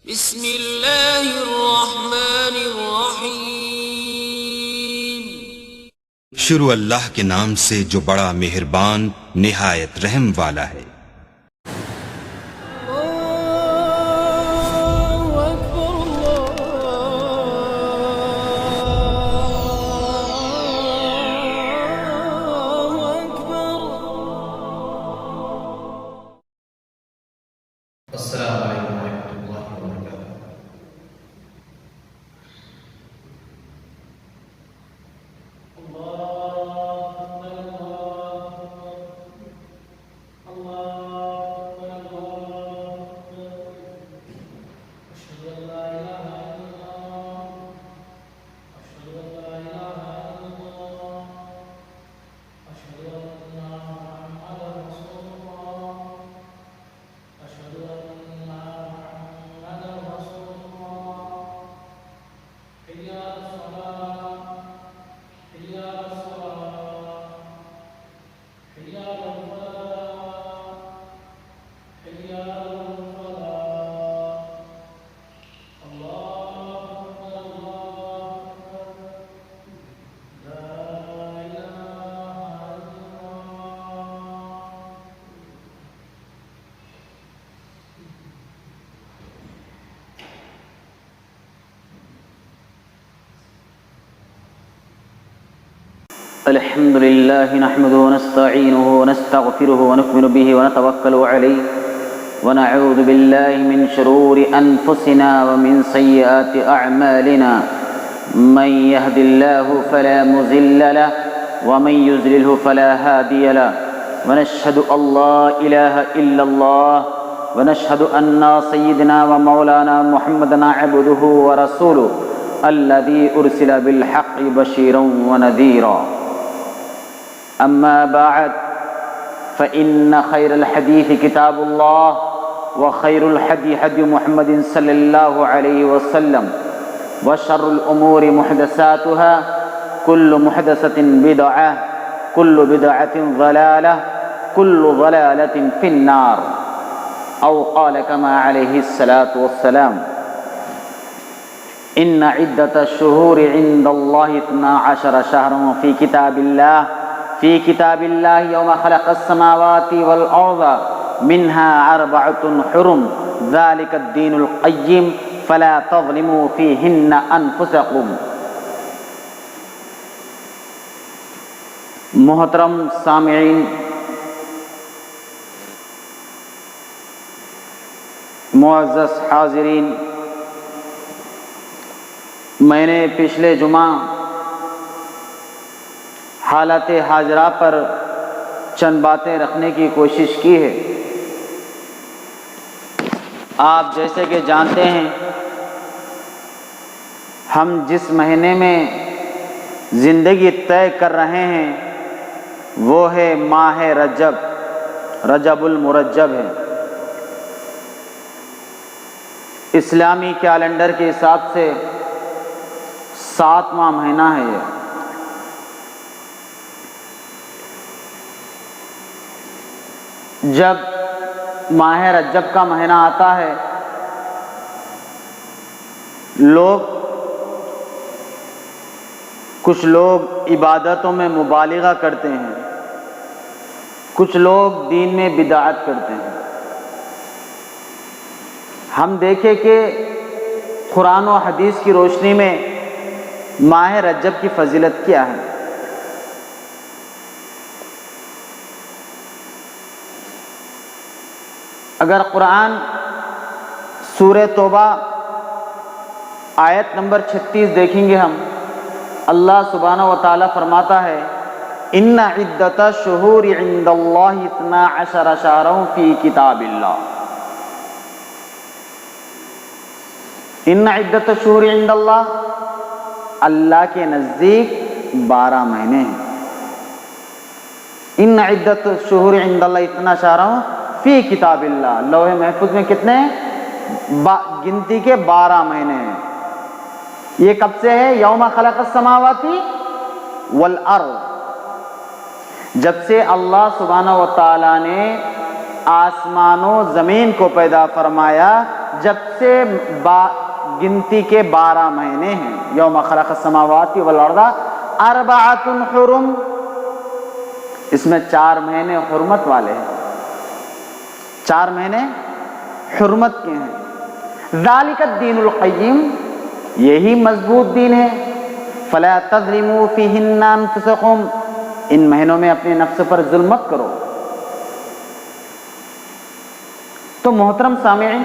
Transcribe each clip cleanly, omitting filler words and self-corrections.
بسم اللہ الرحمن الرحیم۔ شروع اللہ کے نام سے جو بڑا مہربان نہایت رحم والا ہے۔ السلام علیکم ورحمۃ اللہ وبرکاتہ۔ الحمد لله نحمده ونستعينه ونستغفره ونؤمن به ونتوكل عليه ونعوذ بالله من شرور أنفسنا ومن سيئات أعمالنا من يهد الله فلا مضل له ومن يضلل فلا هادي له ونشهد أن لا إله إلا الله ونشهد أن سيدنا ومولانا محمدا عبده ورسوله الذي أرسل بالحق بشيرا ونذيرا. أما بعد فإن خير الحديث كتاب الله وخير الهدي هدي محمد صلى الله عليه وسلم وشر الأمور محدثاتها كل محدثة بدعة كل بدعة ضلالة كل ضلالة في النار أو قال كما عليه الصلاة والسلام إن عدة الشهور عند الله 12 شهرا في كتاب الله يوم خلق السماوات والأرض منها 4 حرم ذلك الدين القيم فلا تظلموا فيهن أنفسكم. محترم سامعین، معزز حاضرین، میں نے پچھلے جمعہ حالت حاضرہ پر چند باتیں رکھنے کی کوشش کی ہے۔ آپ جیسے کہ جانتے ہیں، ہم جس مہینے میں زندگی طے کر رہے ہیں وہ ہے ماہ رجب، رجب المرجب ہے۔ اسلامی کیلنڈر کے حساب سے 7واں مہینہ ہے یہ۔ جب ماہ رجب کا مہینہ آتا ہے، کچھ لوگ عبادتوں میں مبالغہ کرتے ہیں، کچھ لوگ دین میں بدعت کرتے ہیں۔ ہم دیکھیں کہ قرآن و حدیث کی روشنی میں ماہ رجب کی فضیلت کیا ہے۔ اگر قرآن سورہ توبہ آیت نمبر 36 دیکھیں گے ہم، اللہ سبحانہ و تعالیٰ فرماتا ہے ان عدۃ الشہور عند اللہ 12 شہرا فی کتاب اللہ۔ ان عدۃ الشہور عند اللہ، اللہ کے نزدیک 12 مہینے ہیں۔ ان عدۃ الشہور عند اللہ 12 شہرا فی کتاب اللہ، لوح محفوظ میں کتنے ہیں؟ گنتی کے 12 مہینے ہیں۔ یہ کب سے ہے؟ یوم خلق السماوات والارض، جب سے اللہ سبحانہ و تعالیٰ نے آسمان و زمین کو پیدا فرمایا جب سے گنتی کے 12 مہینے ہیں. یوم خلق السماوات والارض اربعۃ حرم، اس میں 4 مہینے حرمت والے ہیں، 4 مہینے حرمت کے ہیں. ذالک الدین القیم، یہی مضبوط دین ہے. فلا تظلموا فیہن انفسکم، ان مہینوں میں اپنے نفس پر ظلم مت کرو. تو محترم سامعین،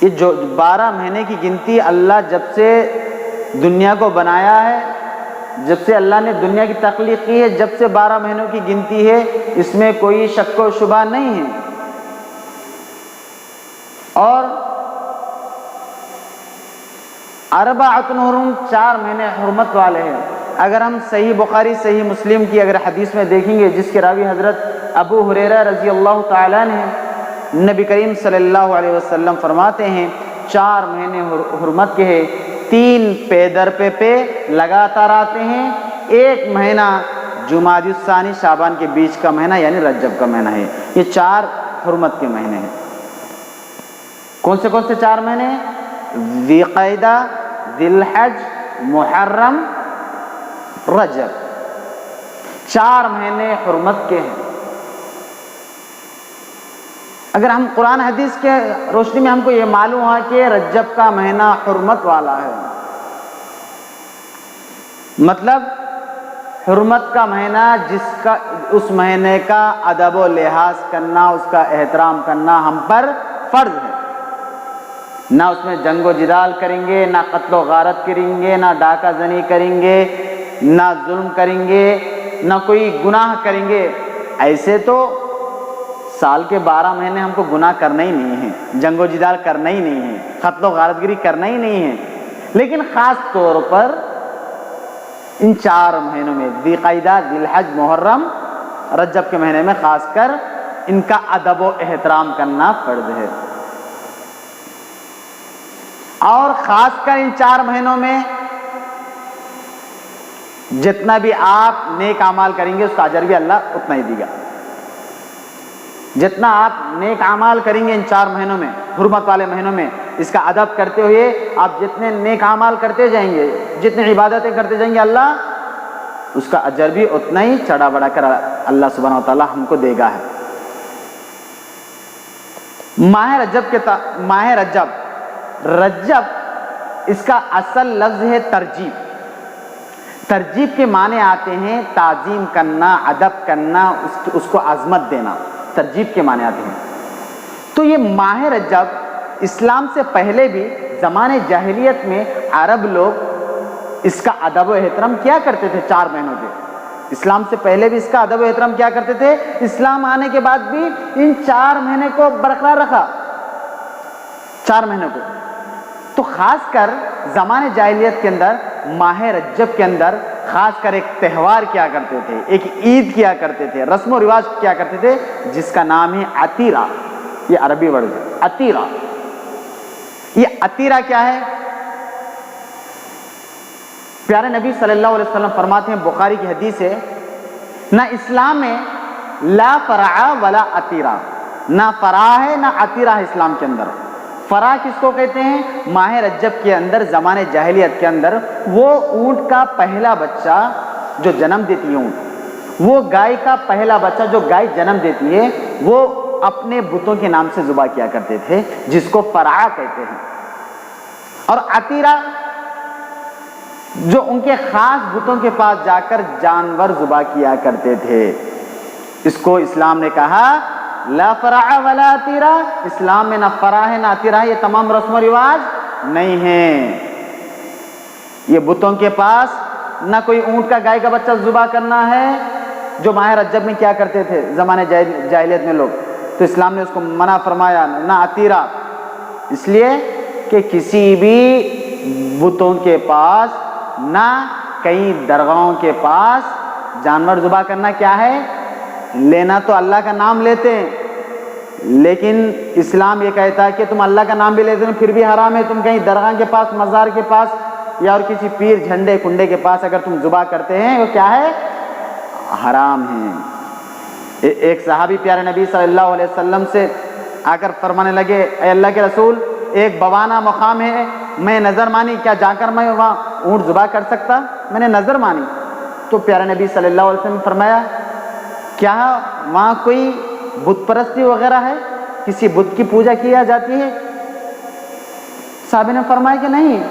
یہ جو 12 مہینے کی گنتی اللہ جب سے دنیا کو بنایا ہے، جب سے اللہ نے دنیا کی تخلیق کی ہے، جب سے 12 مہینوں کی گنتی ہے، اس میں کوئی شک و شبہ نہیں ہے. اور اربعۃ حرم، 4 مہینے حرمت والے ہیں. اگر ہم صحیح بخاری صحیح مسلم کی اگر حدیث میں دیکھیں گے، جس کے راوی حضرت ابو ہریرہ رضی اللہ تعالیٰ عنہ ہیں، نبی کریم صلی اللہ علیہ وسلم فرماتے ہیں 4 مہینے حرمت کے ہیں، 3 پیدر پہ لگاتار آتے ہیں. 1 مہینہ جمادی الثانی شعبان کے بیچ کا مہینہ یعنی رجب کا مہینہ ہے. یہ 4 حرمت کے مہینے ہیں. کون سے 4 مہینے؟ ذی قعدہ، ذی الحج، محرم، رجب. 4 مہینے حرمت کے ہیں. اگر ہم قرآن حدیث کے روشنی میں ہم کو یہ معلوم ہے کہ رجب کا مہینہ حرمت والا ہے، مطلب حرمت کا مہینہ جس کا اس مہینے کا ادب و لحاظ کرنا، اس کا احترام کرنا ہم پر فرض ہے. نہ اس میں جنگ و جدال کریں گے، نہ قتل و غارت کریں گے، نہ ڈاکہ زنی کریں گے، نہ ظلم کریں گے، نہ کوئی گناہ کریں گے. ایسے تو سال کے 12 مہینے ہم کو گناہ کرنا ہی نہیں ہے، جنگ و جدال کرنا ہی نہیں ہے، قتل و غارت گری کرنا ہی نہیں ہے. لیکن خاص طور پر ان 4 مہینوں میں ذی قعدہ، ذی الحج، محرم، رجب کے مہینے میں خاص کر ان کا ادب و احترام کرنا فرض ہے. اور خاص کر ان 4 مہینوں میں جتنا بھی آپ نیک اعمال کریں گے اس کا اجر بھی اللہ اتنا ہی دے گا. جتنا آپ نیک اعمال کریں گے ان 4 مہینوں میں، حرمت والے مہینوں میں، اس کا ادب کرتے ہوئے آپ جتنے نیک اعمال کرتے جائیں گے، جتنی عبادتیں کرتے جائیں گے، اللہ اس کا اجر بھی اتنا ہی چڑھا بڑھا کر اللہ سبحانہ و تعالی ہم کو دے گا ہے. ماہ رجب اس کا اصل لفظ ہے ترجیب. ترجیب کے معنی آتے ہیں تعظیم کرنا، ادب کرنا، اس کو عظمت دینا، ترجیب کے معنی آتے ہیں. تو یہ ماہ رجب اسلام سے پہلے بھی زمانے جاہلیت میں عرب لوگ اس کا ادب و احترام کیا کرتے تھے. 4 مہینوں کے اسلام سے پہلے بھی اس کا ادب و احترام کیا کرتے تھے. اسلام آنے کے بعد بھی ان 4 مہینے کو برقرار رکھا، 4 مہینوں کو. تو خاص کر زمانے جاہلیت کے اندر ماہ رجب کے اندر خاص کر ایک تہوار کیا کرتے تھے، ایک عید کیا کرتے تھے، رسم و رواج کیا کرتے تھے، جس کا نام ہے عتیرہ. یہ عربی ورڈ ہے عتیرہ. یہ عتیرہ کیا ہے؟ پیارے نبی صلی اللہ علیہ وسلم فرماتے ہیں، بخاری کی حدیث ہے، نہ اسلام میں لا فرع ولا عتیرہ، نہ فرع ہے نہ عتیرہ ہے اسلام کے اندر. فرع کس کو کہتے ہیں؟ ماہ رجب کے اندر زمانے جاہلیت کے اندر وہ اونٹ کا پہلا بچہ جو جنم دیتی ہے، اونٹ، وہ گائے کا پہلا بچہ جو گائے جنم دیتی ہے، وہ اپنے بتوں کے نام سے ذبح کیا کرتے تھے، جس کو فرع کہتے ہیں. اور عتیرہ جو ان کے خاص بتوں کے پاس جا کر جانور ذبح کیا کرتے تھے. اس کو اسلام نے کہا لا فرع ولا عتیرہ. اسلام میں نہ فرع ہے نہ عتیرہ ہے، یہ تمام رسم و رواج نہیں ہیں. یہ بتوں کے پاس نہ کوئی اونٹ کا گائے کا بچہ ذبح کرنا ہے جو ماہ رجب میں کیا کرتے تھے زمانے جاہلیت میں لوگ. تو اسلام نے اس کو منع فرمایا، نہ عتیرہ. اس لیے کہ کسی بھی بتوں کے پاس نہ کئی درگاہوں کے پاس جانور ذبح کرنا کیا ہے؟ لینا تو اللہ کا نام لیتے ہیں، لیکن اسلام یہ کہتا ہے کہ تم اللہ کا نام بھی لیتے ہو پھر بھی حرام ہے. تم کہیں درگاہ کے پاس، مزار کے پاس یا اور کسی پیر جھنڈے کنڈے کے پاس اگر تم ذبح کرتے ہیں وہ کیا ہے؟ حرام ہے. ایک صحابی پیارے نبی صلی اللہ علیہ وسلم سے آ کر فرمانے لگے اے اللہ کے رسول ایک بوانہ مقام ہے، میں نظر مانی، کیا جا کر میں وہاں اونٹ ذبح کر سکتا؟ میں نے نظر مانی تو پیارے نبی صلی اللہ علیہ وسلم نے فرمایا کیا وہاں کوئی بت پرستی وغیرہ ہے، کسی بت کی پوجا کیا جاتی ہے؟ صحابی نے فرمایا کہ نہیں۔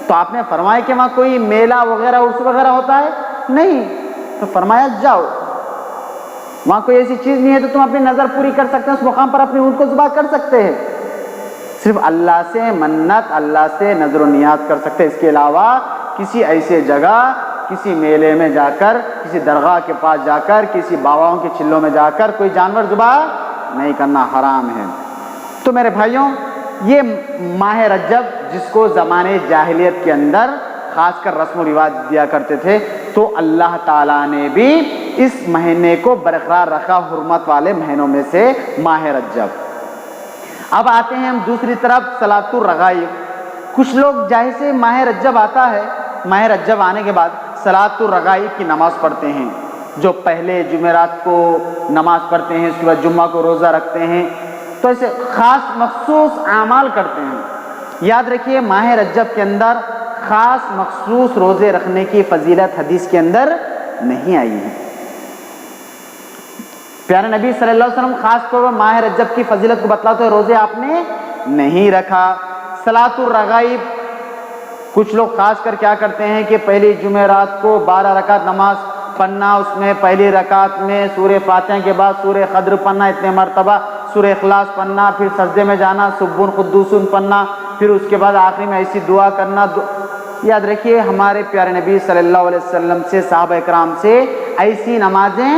تو آپ نے فرمایا کہ وہاں کوئی میلہ وغیرہ عرس وغیرہ ہوتا ہے؟ نہیں۔ تو فرمایا جاؤ، وہاں کوئی ایسی چیز نہیں ہے تو تم اپنی نظر پوری کر سکتے ہیں، اس مقام پر اپنی اونٹ کو ذبح کر سکتے ہیں، صرف اللہ سے منت، اللہ سے نظر و نیاز کر سکتے ہیں، اس کے علاوہ کسی ایسے جگہ، کسی میلے میں جا کر، کسی درگاہ کے پاس جا کر، کسی باباؤں کے چلوں میں جا کر کوئی جانور ذبح نہیں کرنا حرام ہے۔ تو میرے بھائیوں، یہ ماہ رجب جس کو زمانے جاہلیت کے اندر خاص کر رسم و رواج دیا کرتے تھے، تو اللہ تعالیٰ نے بھی اس مہینے کو برقرار رکھا حرمت والے مہینوں میں سے ماہ رجب۔ اب آتے ہیں ہم دوسری طرف صلاۃ الرغائب۔ کچھ لوگ جیسے ماہ رجب آتا ہے، ماہ رجب آنے کے بعد صلاۃ الرغائب کی نماز پڑھتے ہیں، جو پہلے جمعرات کو نماز پڑھتے ہیں، اس کے بعد جمعہ کو روزہ رکھتے ہیں، تو ایسے خاص مخصوص اعمال کرتے ہیں۔ یاد رکھیے ماہ رجب کے اندر خاص مخصوص روزے رکھنے کی فضیلت حدیث کے اندر نہیں آئی ہے۔ پیارے نبی صلی اللہ علیہ وسلم خاص طور پر ماہ رجب کی فضیلت کو بتلاتے ہوئے روزے آپ نے نہیں رکھا۔ صلاۃ الرغائب کچھ لوگ خاص کر کیا کرتے ہیں کہ پہلی جمعرات کو 12 رکعت نماز پڑھنا، اس میں پہلی رکعت میں سورہ فاتحہ کے بعد سورہ قدر پڑھنا اتنے مرتبہ، سورہ اخلاص پڑھنا، پھر سجدے میں جانا، سبحان قدوس پڑھنا، پھر اس کے بعد آخری میں ایسی دعا کرنا۔ یاد رکھیے ہمارے پیارے نبی صلی اللہ علیہ وسلم سے، صحابہ اکرام سے ایسی نمازیں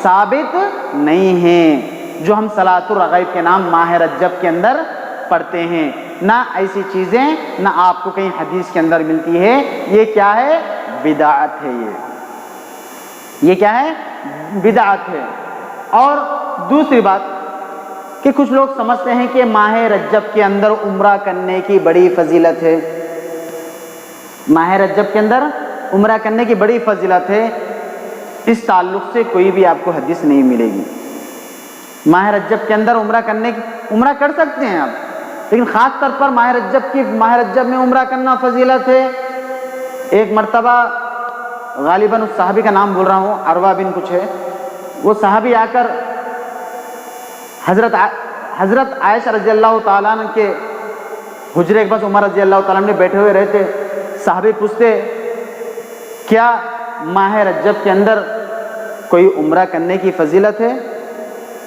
ثابت نہیں ہیں جو ہم صلاۃ الرغائب کے نام ماہ رجب کے اندر پڑھتے ہیں۔ نہ ایسی چیزیں نہ آپ کو کہیں حدیث کے اندر ملتی ہے۔ یہ کیا ہے؟ بدعت ہے۔ یہ کیا ہے؟ بدعت ہے۔ اور دوسری بات کہ کچھ لوگ سمجھتے ہیں کہ ماہ رجب کے اندر عمرہ کرنے کی بڑی فضیلت ہے، ماہ رجب کے اندر عمرہ کرنے کی بڑی فضیلت ہے۔ اس تعلق سے کوئی بھی آپ کو حدیث نہیں ملے گی۔ ماہ رجب کے اندر عمرہ کر سکتے ہیں آپ، لیکن خاص طور پر ماہ رجب میں عمرہ کرنا فضیلت ہے۔ ایک مرتبہ غالباً اس صحابی کا نام بول رہا ہوں، عروہ بن کچھ ہے، وہ صحابی آ کر حضرت عائشہ رضی اللہ تعالیٰ عنہ کے حجرے کے پاس عمر رضی اللہ تعالیٰ عنہ بیٹھے ہوئے رہتے۔ صحابی پوچھتے کیا ماہ رجب کے اندر کوئی عمرہ کرنے کی فضیلت ہے؟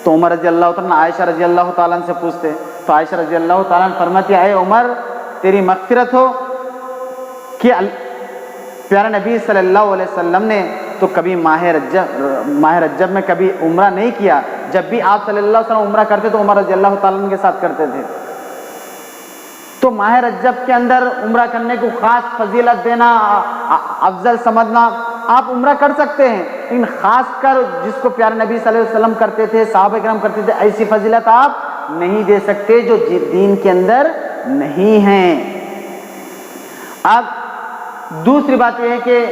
تو عمر رضی اللہ تعالیٰ عنہ عائشہ رضی اللہ تعالیٰ عنہ سے پوچھتے، تو عائشہ رضی اللہ تعالیٰ عنہ فرماتی اے عمر تیری مغفرت ہو کہ پیارے نبی صلی اللہ علیہ وسلم نے تو کبھی ماہ رجب میں کبھی عمرہ نہیں کیا، جب بھی آپ صلی اللہ علیہ وسلم عمرہ کرتے تو عمر رضی اللہ تعالیٰ عنہ کے ساتھ کرتے تھے۔ تو ماہ رجب کے اندر عمرہ کرنے کو خاص فضیلت دینا، افضل سمجھنا، آپ عمرہ کر سکتے ہیں، لیکن خاص کر جس کو پیارے نبی صلی اللہ علیہ وسلم کرتے تھے، صحابہ کرام کرتے تھے، ایسی فضیلت آپ نہیں دے سکتے جو دین کے اندر نہیں ہیں۔ اب دوسری بات یہ ہے کہ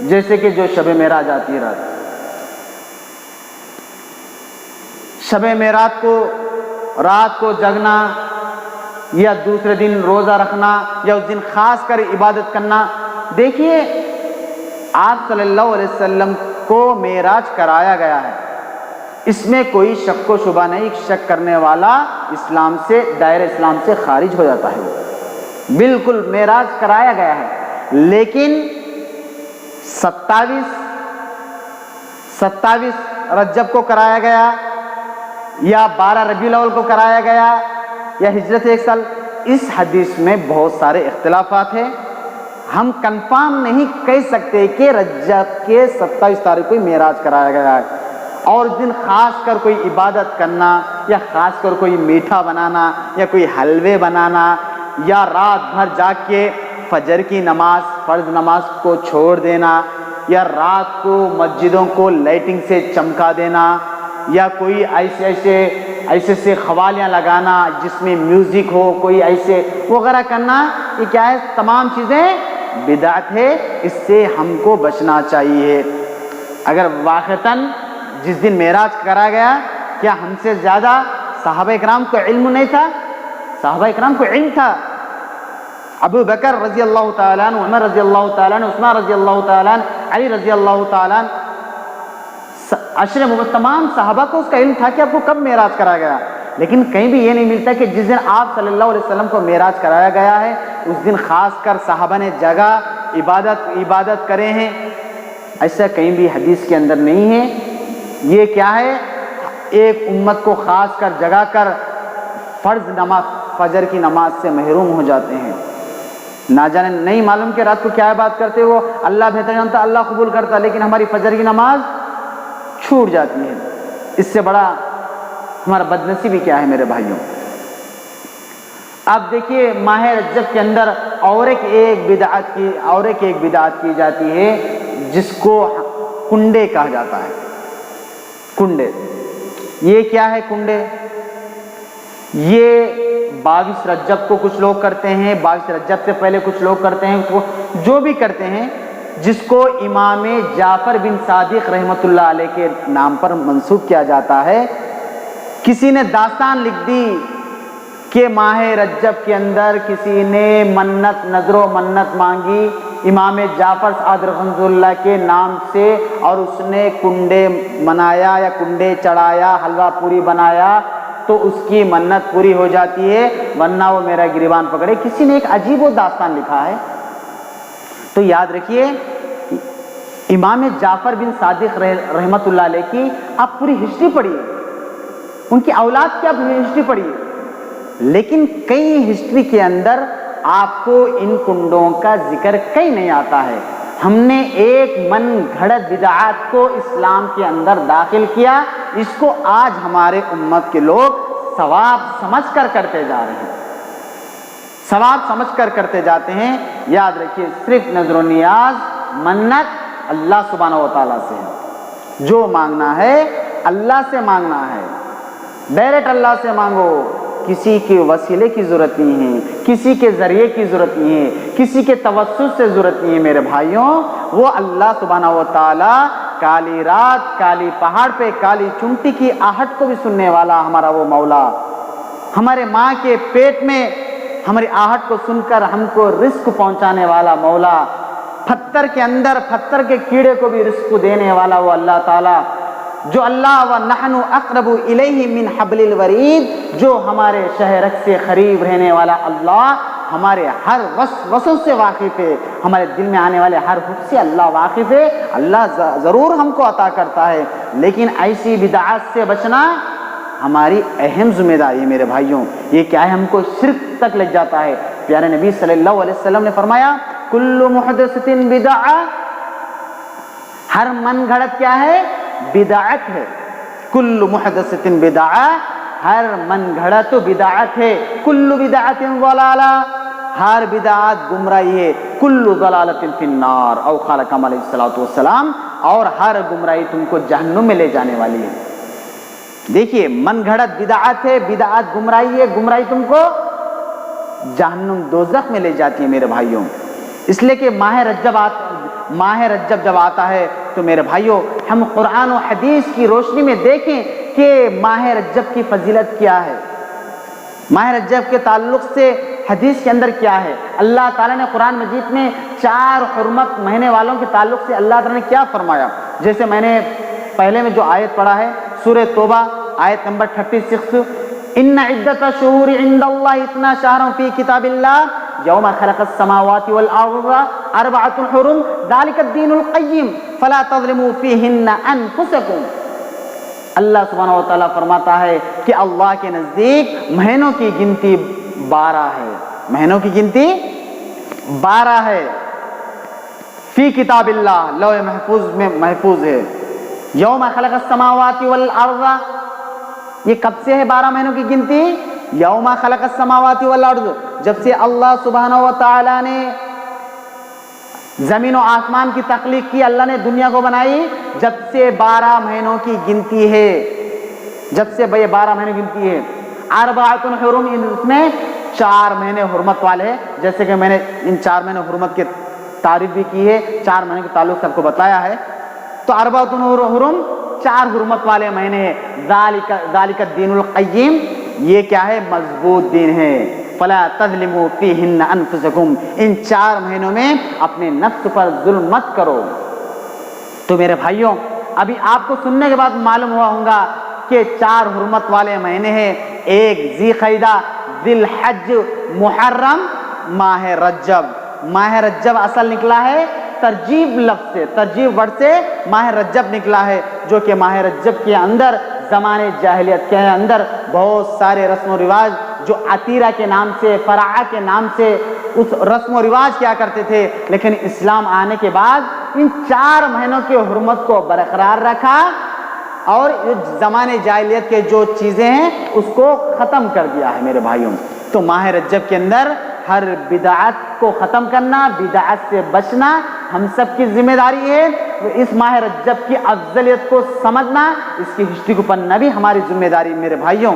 جیسے کہ جو شب معراج آتی ہے رات، شب معراج کو رات کو جگنا یا دوسرے دن روزہ رکھنا یا اس دن خاص کر عبادت کرنا، دیکھیے آپ صلی اللہ علیہ وسلم کو معراج کرایا گیا ہے، اس میں کوئی شک و شبہ نہیں، شک کرنے والا اسلام سے، دائرہ اسلام سے خارج ہو جاتا ہے۔ وہ بالکل معراج کرایا گیا ہے، لیکن 27 رجب کو کرایا گیا یا 12 ربیع الاول کو کرایا گیا یا ہجرت 1 سال، اس حدیث میں بہت سارے اختلافات ہیں۔ ہم کنفرم نہیں کہہ سکتے کہ رجب کے 27 تاریخ کو معراج کرایا گیا ہے، اور اس دن خاص کر کوئی عبادت کرنا یا خاص کر کوئی میٹھا بنانا یا کوئی حلوے بنانا یا رات بھر جاگ کے فجر کی نماز، فرض نماز کو چھوڑ دینا یا رات کو مسجدوں کو لائٹنگ سے چمکا دینا یا کوئی ایسے سے قوالیاں لگانا جس میں میوزک ہو، کوئی ایسے وغیرہ کرنا، یہ کیا ہے؟ تمام چیزیں بدعت ہے، اس سے ہم کو بچنا چاہیے۔ اگر واقعتاً جس دن معراج کرا گیا، کیا ہم سے زیادہ صحابہ اکرام کو علم نہیں تھا؟ صحابہ اکرام کو علم تھا. ابو بکر رضی اللہ تعالیٰ عنہ، عمر رضی اللہ تعالیٰ عنہ، عثمان رضی اللہ تعالیٰ عنہ، علی رضی اللہ تعالیٰ عنہ، تمام صحابہ کو اس کا علم تھا کہ آپ کو کب معراج کرایا گیا. لیکن کہیں بھی یہ نہیں ملتا کہ جس دن آپ صلی اللہ علیہ وسلم کو معراج کرایا گیا ہے اس دن خاص کر صحابہ نے جگہ عبادت کرے ہیں. ایسا کہیں بھی حدیث کے اندر نہیں ہے. یہ کیا ہے؟ ایک امت کو خاص کر جگہ کر فرض نماز فجر کی نماز سے محروم ہو جاتے ہیں. نہ جانے نہیں معلوم کہ رات کو کیا بات کرتے، وہ اللہ بہتر جانتا، اللہ قبول کرتا، لیکن ہماری فجر کی نماز چھوٹ جاتی ہے. اس سے بڑا ہمارا بدنصیبی کیا ہے میرے بھائیوں؟ آپ دیکھیے ماہ رجب کے اندر اور ایک بدعت کی جاتی ہے جس کو کنڈے کہا جاتا ہے. کنڈے، یہ کیا ہے کنڈے؟ یہ 22 رجب کو کچھ لوگ کرتے ہیں، 22 رجب سے پہلے کچھ لوگ کرتے ہیں، جو بھی کرتے ہیں، جس کو امام جعفر بن صادق رحمۃ اللہ علیہ کے نام پر منسوب کیا جاتا ہے. کسی نے داستان لکھ دی کہ ماہ رجب کے اندر کسی نے نظر و منت مانگی امام جعفر صادق رحمۃ اللہ کے نام سے، اور اس نے کنڈے منایا یا کنڈے چڑھایا، حلوہ پوری بنایا، تو اس کی منت پوری ہو جاتی ہے، ورنہ وہ میرا گریبان پکڑے. کسی نے ایک عجیب و داستان لکھا ہے. تو یاد رکھیے امام جعفر بن صادق رحمۃ اللہ علیہ کی آپ پوری ہسٹری پڑھیے، ان کی اولاد کی آپ ہسٹری پڑھیے، لیکن کئی ہسٹری کے اندر آپ کو ان کنڈوں کا ذکر کہیں نہیں آتا ہے. ہم نے ایک من گھڑت بدعات کو اسلام کے اندر داخل کیا، اس کو آج ہمارے امت کے لوگ ثواب سمجھ کر کرتے جا رہے ہیں، ثواب سمجھ کر کرتے جاتے ہیں. یاد رکھیے صرف نظر و نیاز منت اللہ سبحانہ و تعالیٰ سے ہے. جو مانگنا ہے اللہ سے مانگنا ہے، ڈائریکٹ اللہ سے مانگو. کسی کے وسیلے کی ضرورت نہیں ہے، کسی کے ذریعے کی ضرورت نہیں ہے، کسی کے توسط سے ضرورت نہیں ہے میرے بھائیوں. وہ اللہ سبحانہ و تعالیٰ کالی رات کالی پہاڑ پہ کالی چونٹی کی آہٹ کو بھی سننے والا ہمارا وہ مولا، ہمارے ماں کے پیٹ میں ہماری آہٹ کو سن کر ہم کو رزق پہنچانے والا مولا، پتھر کے اندر پتھر کے کیڑے کو بھی رزق دینے والا وہ اللہ تعالیٰ، جو اللہ وَنَحْنُ أَقْرَبُ إِلَيْهِ مِنْ حَبْلِ الْوَرِيدِ، جو ہمارے شہرک سے قریب رہنے والا اللہ ہمارے ہر وسوسے سے واقف ہے، ہمارے دل میں آنے والے ہر حکم سے اللہ واقف ہے. اللہ ضرور ہم کو عطا کرتا ہے، لیکن ایسی بدعات سے بچنا ہماری اہم ذمہ داری ہے میرے بھائیوں. یہ کیا ہے؟ ہم کو شرک تک لگ جاتا ہے. پیارے نبی صلی اللہ علیہ وسلم نے فرمایا کل محدثۃ بدعہ، ہر من گھڑت کیا ہے؟ بدعت ہے. کل محدثۃ بدعہ، ہر من گھڑت بدعت ہے. کل بدعت ضلالہ، ہر بدعت گمراہی ہے. کل ضلالۃ فی النار او قال کما علیہ الصلوۃ والسلام، اور ہر گمراہی تم کو جہنم میں لے جانے والی ہے. دیکھیے من گھڑت بدعت ہے، بدعت گمراہی ہے، گمراہی تم کو جہنم دوزخ میں لے جاتی ہے میرے بھائیوں. اس لیے کہ ماہ رجب جب آتا ہے تو میرے بھائیوں ہم قرآن و حدیث کی روشنی میں دیکھیں کہ ماہ رجب کی فضیلت کیا ہے، ماہ رجب کے تعلق سے حدیث کے اندر کیا ہے. اللہ تعالیٰ نے قرآن مجید میں 4 حرمت مہینے والوں کے تعلق سے اللہ تعالیٰ نے کیا فرمایا. جیسے میں نے پہلے میں جو آیت پڑھا ہے سورہ توبہ آیت نمبر 36، ان عدت شہور عند اللہ 12 شہرا فی کتاب اللہ یوم خلق السماوات والارض 4 حرم ذلک الدین القیم فلا تظلموا فیہن انفسکم. اللہ سبحانہ و تعالیٰ فرماتا ہے کہ اللہ کے نزدیک مہینوں کی گنتی 12 ہے، مہینوں کی گنتی 12 ہے. فی کتاب اللہ، لوح محفوظ میں محفوظ ہے. یوم خلق السماوات والارض، یہ کب سے ہے 12 مہینوں کی گنتی؟ یوم خلق السماوات والارض، جب سے اللہ سبحانہ و تعالیٰ نے زمین و آسمان کی تخلیق کی، اللہ نے دنیا کو بنائی، جب سے 12 مہینوں کی گنتی ہے، جب سے 12 مہینے کی گنتی ہے. 4 حرم، اس میں 4 مہینے حرمت والے ہیں. جیسے کہ میں نے ان 4 مہینے حرمت کی تعریف بھی کی ہے، 4 مہینے کے تعلق سے آپ کو بتایا ہے. تو 4 حرم 4 حرمت والے مہینے ہیں. ذالک الدین القیم، یہ کیا ہے؟ مضبوط دین ہے. فلا تظلموا فیہن انفسکم، ان 4 مہینوں میں اپنے نفس پر ظلم مت کرو. تو میرے بھائیوں، ابھی آپ کو سننے کے بعد معلوم ہوا ہوگا کہ 4 حرمت والے مہینے ہیں. ایک ذی قعدہ، ذی الحج، محرم، ماہ رجب. ماہ رجب اصل نکلا ہے ترجیب لفظ سے، ترجیب ورڈ سے ماہ رجب نکلا ہے، جو کہ ماہ رجب کے اندر زمانے جاہلیت کے اندر بہت سارے رسم و رواج جو عتیرہ کے نام سے، فرعہ کے نام سے اس رسم و رواج کیا کرتے تھے، لیکن اسلام آنے کے بعد ان 4 مہینوں کی حرمت کو برقرار رکھا اور زمانے جاہلیت کے جو چیزیں ہیں اس کو ختم کر دیا ہے میرے بھائیوں. تو ماہ رجب کے اندر ہر بدعت کو ختم کرنا، بدعت سے بچنا ہم سب کی ذمہ داری ہے. اس ماہ رجب کی افضلیت کو سمجھنا، اس کی ہسٹری کو پڑھنا بھی ہماری ذمہ داری میرے بھائیوں.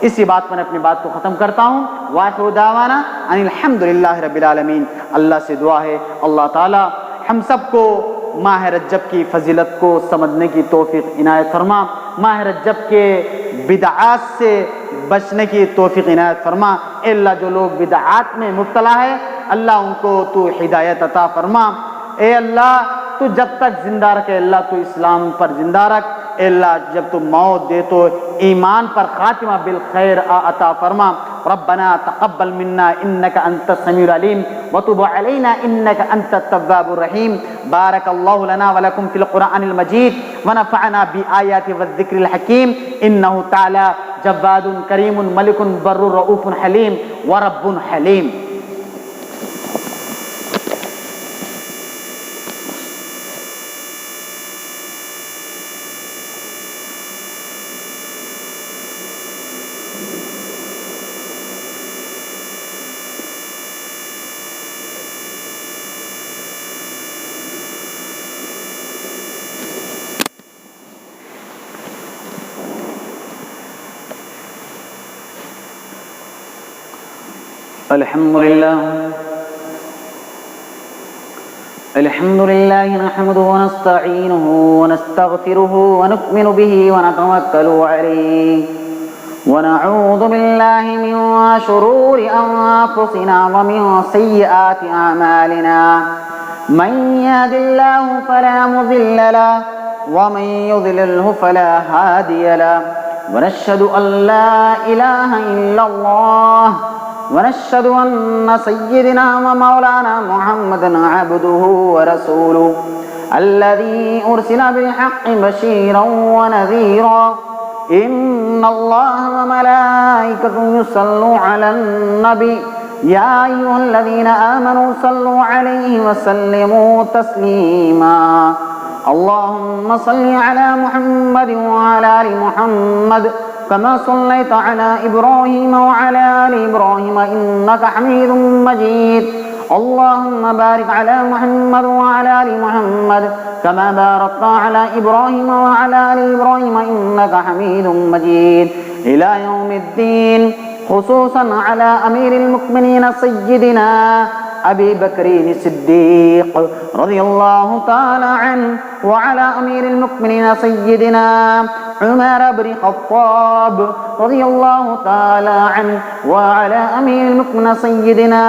اسی بات پر اپنی بات کو ختم کرتا ہوں. وآخر دعوانا ان الحمدللہ رب العالمین. اللہ سے دعا ہے اللہ تعالی ہم سب کو ماہ رجب کی فضیلت کو سمجھنے کی توفیق عنایت فرما، ماہ رجب کے بدعات سے بچنے کی توفیق عنایت فرما. اے اللہ جو لوگ بدعات میں مبتلا ہے اللہ ان کو تو ہدایت عطا فرما. اے اللہ تو جب تک زندہ رکھے اللہ تو اسلام پر زندہ رکھ. اے اللہ جب تو موت دے تو ایمان پر خاتمہ بالخیر عطا فرما. ربنا تقبل منا انك انت السميع العليم وتب علينا انك انت التواب الرحيم. بارك الله لنا ولكم في القرآن المجيد ونفعنا بآيات والذكر الحكيم. انه تعالى جواد کریم ملک بر رؤوف حلیم ورب حلیم. الحمد لله نحمده ونستعينه ونستغفره ونؤمن به ونتوكل عليه ونعوذ بالله من شرور أنفسنا ومن سيئات أعمالنا. من يهد الله فلا مضل له ومن يضلله فلا هادي له. ونشهد أن لا إله إلا الله ونشهد أن سيدنا ومولانا محمدا عبده ورسوله الذي أرسل بالحق بشيرا ونذيرا. إن الله وملائكته يصلون على النبي يا أيها الذين آمنوا صلوا عليه وسلموا تسليما. اللهم صل على محمد وعلى آل محمد كما صليت على إبراهيم وعلى آل إبراهيم إنك حميد مجيد. اللهم بارك على محمد وعلى آل محمد كما باركت على إبراهيم وعلى آل إبراهيم إنك حميد مجيد إلى يوم الدين. خصوصا على أمير المؤمنين سيدنا أبي بكر الصديق رضي الله تعالى عنه وعلى أمير المؤمنين سيدنا عمر بن الخطاب رضي الله تعالى عنه وعلى أمير المؤمنين سيدنا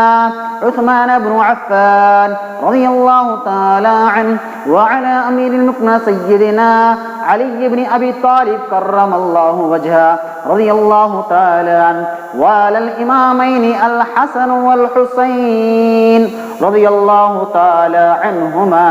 عثمان بن عفان رضي الله تعالى عنه وعلى أمير المؤمنين سيدنا علي بن أبي طالب كرم الله وجهه رضي الله تعالى عنه وعلى الإمامين الحسن والحسين رضي الله تعالى عنهما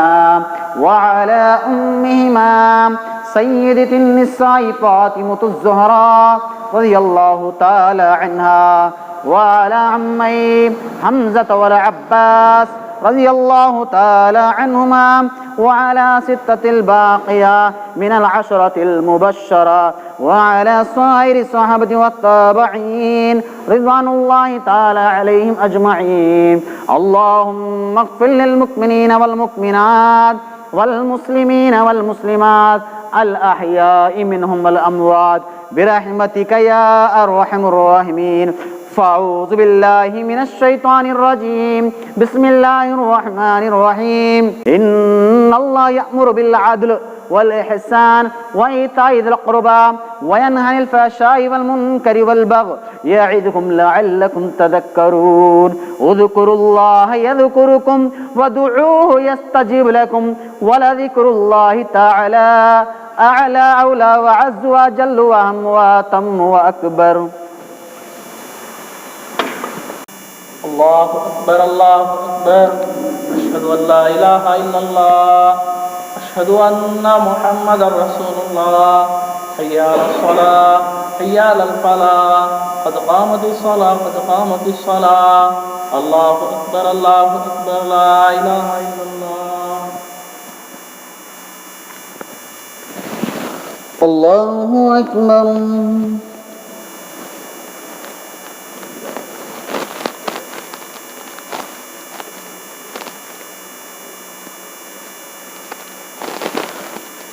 وعلى أمهما سيدة النساء فاطمة الزهراء رضي الله تعالى عنها وعلى عمي حمزة والعباس رضي الله تعالى عنهما وعلى 6 الباقية من 10 المبشرة وعلى سائر الصحابة والتابعين رضوان الله تعالى عليهم أجمعين. اللهم اغفر للمؤمنين والمؤمنات والمسلمين والمسلمات الأحياء منهم والأموات برحمتك يا أرحم الراحمين. فأعوذ بالله من الشيطان الرجيم. بسم الله الرحمن الرحيم. إن الله يأمر بالعدل والإحسان وإيتاء ذي القربى وينهى عن الفحشاء والمنكر والبغي يعظكم لعلكم تذكرون اذكروا الله يذكركم ودعوه يستجب لكم ولذكر الله تعالى أعلى أولى وعز وجل وأهم وأتم وأكبر. الله أكبر الله أكبر. أشهد أن لا إله إلا الله. أشهد أن محمدا رسول الله. حي على الصلاة حي على الفلاح قد قامت الصلاة قد قامت الصلاة. الله أكبر الله أكبر. لا إله إلا الله. الله أكبر.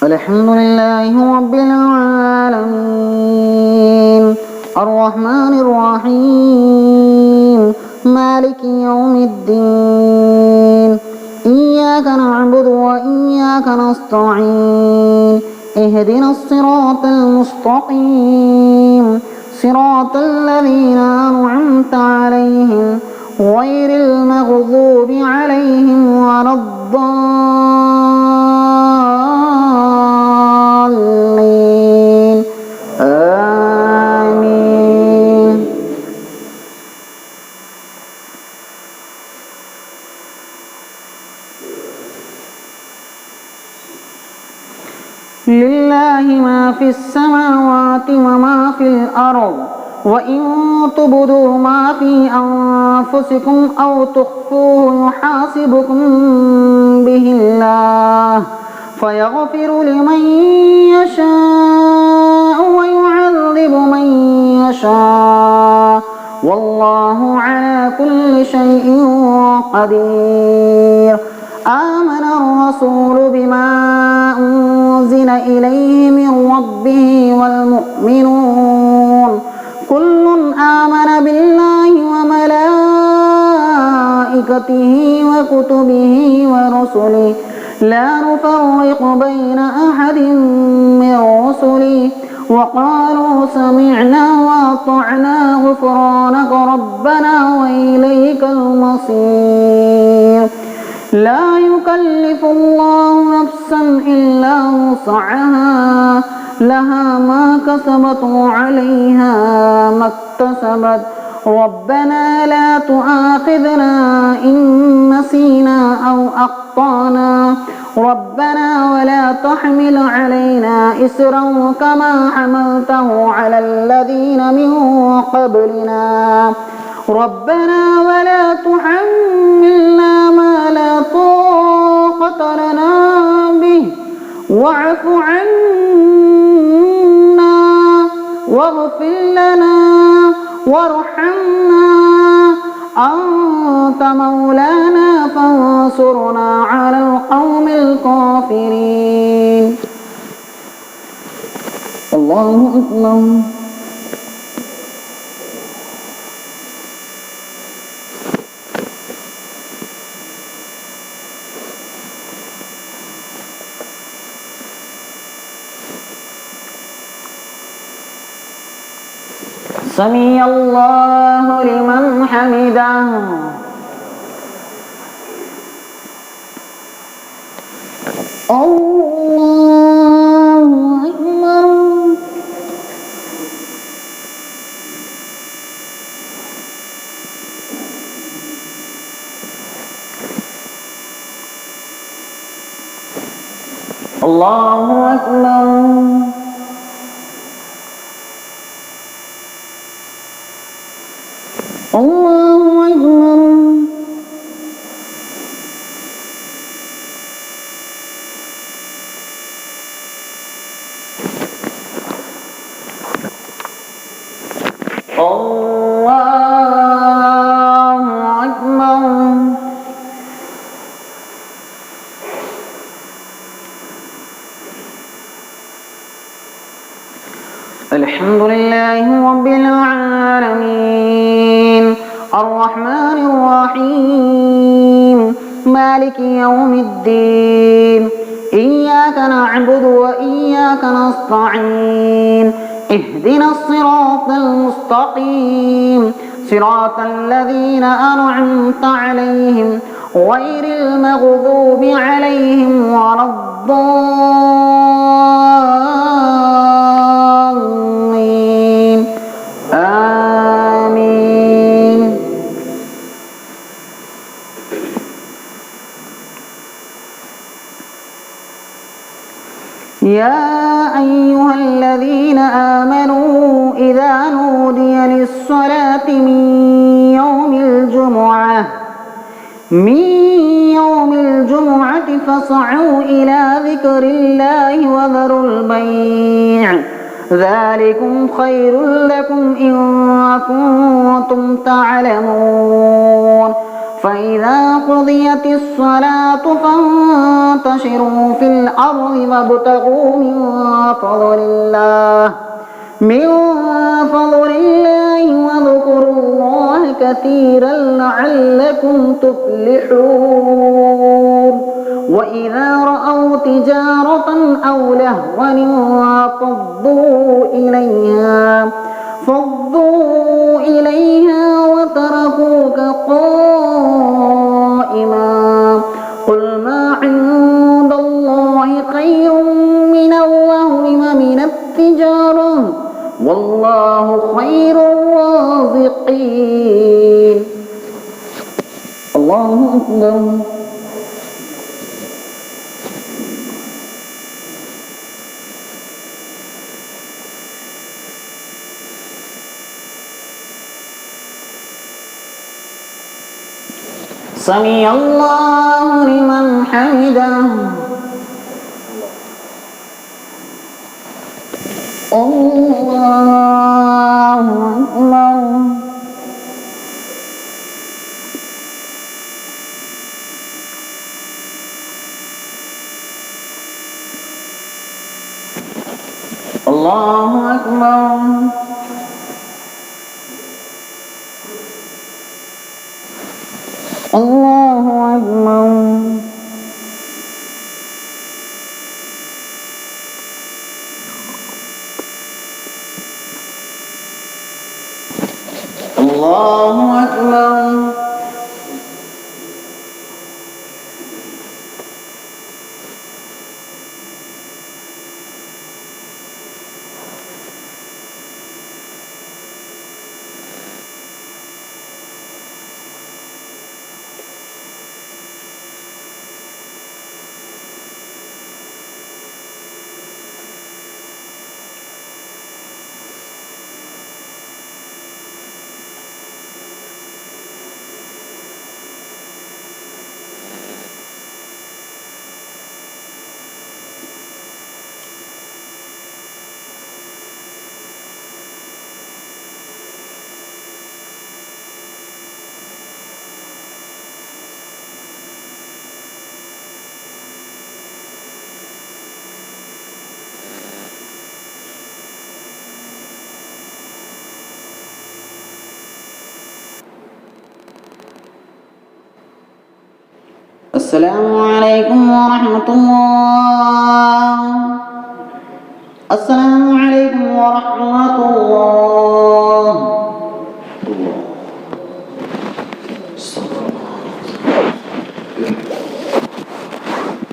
الحمد لله رب العالمين الرحمن الرحيم مالك يوم الدين إياك نعبد وإياك نستعين اهدنا الصراط المستقيم صراط الذين أنعمت عليهم غير المغضوب عليهم ولا الضالين آمين. لله ما في السماوات وما في الأرض وإن تبدوا ما في أنفسكم أو تخفوه يحاسبكم به الله فيغفر لمن يشاء ويعذب من يشاء والله على كل شيء قدير. آمن الرسول بما أنزل إليه من ربه والمؤمنون كل آمن بالله وملائكته وكتبه ورسله لا نفرق بين أحد من رسله وقالوا سمعنا وأطعنا غفرانك ربنا وإليك المصير. لا يكلف الله نفسا إلا وسعها لها ما كسبت وعليها ما اكتسبت ربنا لا تؤاخذنا إن نسينا أو أخطأنا ربنا ولا تحمل علينا إسرا كما حملته على الذين من قبلنا ربنا ولا تحملنا ما لا طاقة لنا به واعف عنا واغفر لنا وارحمنا أنت مولانا فانصرنا على القوم الكافرين. الله أكبر. سمع الله لمن حمده. الله أكبر. الله أكبر. الله أكبر. الله أكبر. الحمد لله رب العالمين الرحمن الرحيم مالك يوم الدين إياك نعبد وإياك نستعين اهدنا الصراط المستقيم صراط الذين أنعمت عليهم غير المغضوب عليهم ولا الضالين آمين. يا أيها الذين آمنوا إذا نودي للصلاة من يوم الجمعة فاسعوا إلى ذكر الله وذروا البيع ذلكم خير لكم إن كنتم تعلمون. فإذا قضيت الصلاة فانتشروا في الأرض وابتغوا من فضل الله واذكروا الله كثيرا لعلكم تفلحون. وإذا رأوا تجارة أو لهوا فضوا إليها وتركوك قائما قل ما عند الله خير من اللهو ومن التجارة والله خير الرازقين. الله أكبر. سمع الله لمن حمده. الله أكبر. الله أكبر. الله أكبر. الله أكبر. السلام عليكم ورحمة الله.